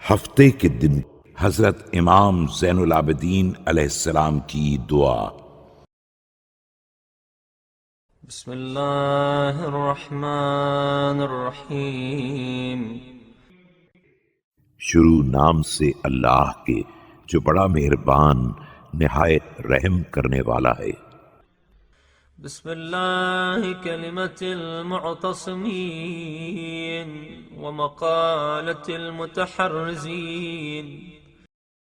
ہفتے کے دن حضرت امام زین العابدین علیہ السلام کی دعا۔ بسم اللہ الرحمن الرحیم۔ شروع نام سے اللہ کے جو بڑا مہربان نہایت رحم کرنے والا ہے۔ بسم اللہ کلمۃ المعتصمین ومقالۃ المتحرزین۔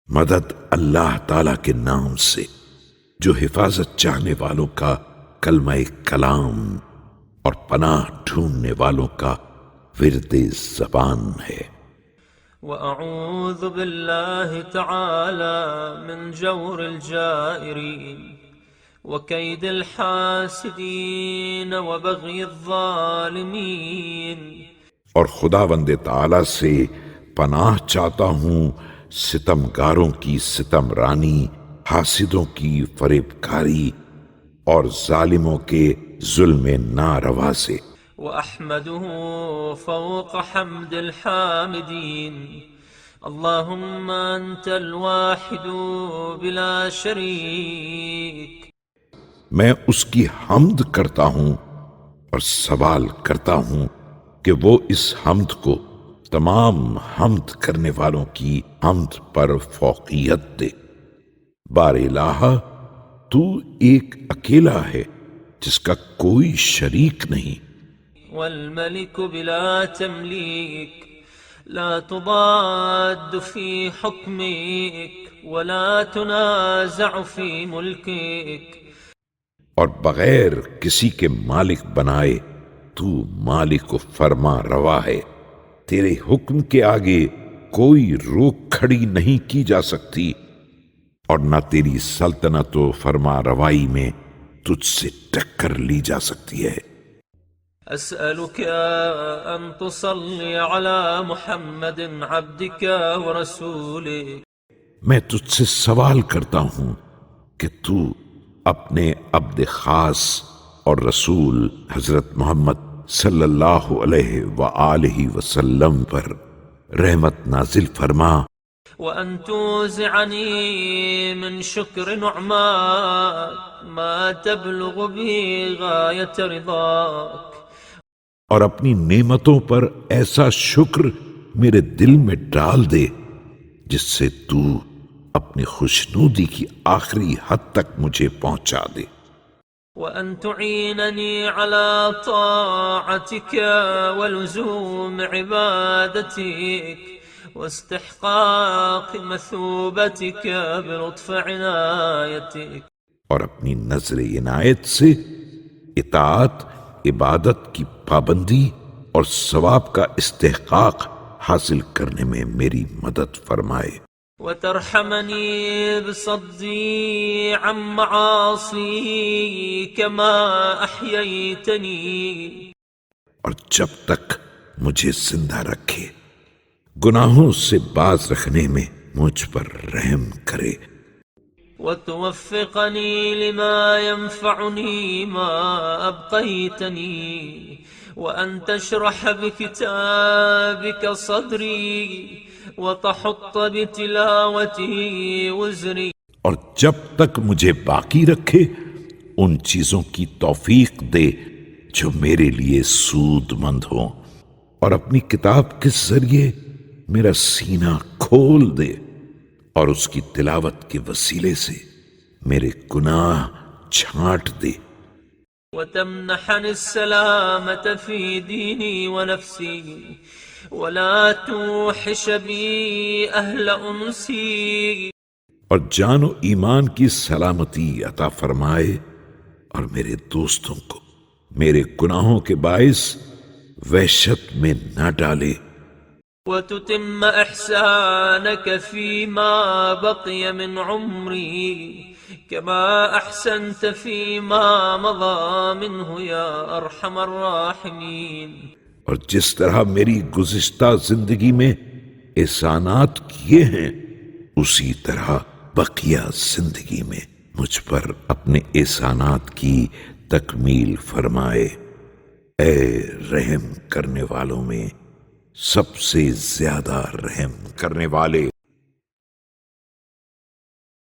مدد اللہ تعالی کے نام سے جو حفاظت چاہنے والوں کا کلمہ کلام اور پناہ ڈھونڈنے والوں کا ورد زبان ہے۔ وأعوذ باللہ تعالی من جور الجائرین وكيد الحاسدين وبغي الظالمين۔ اور خداوند تعالی سے پناہ چاہتا ہوں ستمگاروں کی ستم رانی، حاسدوں کی فریب کاری اور ظالموں کے ظلم ناروا سے۔ وأحمده فوق حمد الحامدين۔ اللهم أنت الواحد بلا شريك۔ میں اس کی حمد کرتا ہوں اور سوال کرتا ہوں کہ وہ اس حمد کو تمام حمد کرنے والوں کی حمد پر فوقیت دے۔ بار الہ تو ایک اکیلا ہے جس کا کوئی شریک نہیں۔ والملك بلا تمليك، لا تضاد في حكمك ولا تنازع في ملكك۔ اور بغیر کسی کے مالک بنائے تو مالک و فرما روا ہے، تیرے حکم کے آگے کوئی روک کھڑی نہیں کی جا سکتی، اور نہ تیری سلطنت و فرما روائی میں تجھ سے ٹکر لی جا سکتی ہے۔ أسألك أن تصلي على محمد عبدك ورسولك۔ میں تجھ سے سوال کرتا ہوں کہ تو اپنے عبد خاص اور رسول حضرت محمد صلی اللہ علیہ وآلہ وسلم پر رحمت نازل فرما۔ وأن توزعني من شكر نعماك ما تبلغ به غاية رضاك۔ اور اپنی نعمتوں پر ایسا شکر میرے دل میں ڈال دے جس سے تو اپنی خوشنودی کی آخری حد تک مجھے پہنچا دے۔ وأن تعينني على طاعتك ولزوم عبادتك واستحقاق مثوبتك بلطف عنايتك۔ اور اپنی نظر عنایت سے اطاعت، عبادت کی پابندی اور ثواب کا استحقاق حاصل کرنے میں میری مدد فرمائے۔ وترحمني بصدي عن معاصيك ما أحييتني۔ اور جب تک مجھے زندہ رکھے گناہوں سے باز رکھنے میں مجھ پر رحم کرے۔ وتوفقني لما ينفعني ما أبقيتني، وأن تشرح بكتابك صدري وتحط بتلاوته وزري۔ اور جب تک مجھے باقی رکھے ان چیزوں کی توفیق دے جو میرے لیے سود مند ہوں، اور اپنی کتاب کے ذریعے میرا سینہ کھول دے، اور اس کی تلاوت کے وسیلے سے میرے گناہ چھانٹ دے۔ وتمنحني السلامة في ديني ونفسي ولا توحش بي أهل أنسي۔ اور جان و ایمان کی سلامتی عطا فرمائے، اور میرے دوستوں کو میرے گناہوں کے باعث وحشت میں نہ ڈالے۔ وتتم إحسانك فيما بقي من عمري كما أحسنت فيما مضى منه يا أرحم الراحمين۔ اور جس طرح میری گزشتہ زندگی میں احسانات کیے ہیں اسی طرح بقیہ زندگی میں مجھ پر اپنے احسانات کی تکمیل فرمائے۔ اے رحم کرنے والوں میں سب سے زیادہ رحم کرنے والے۔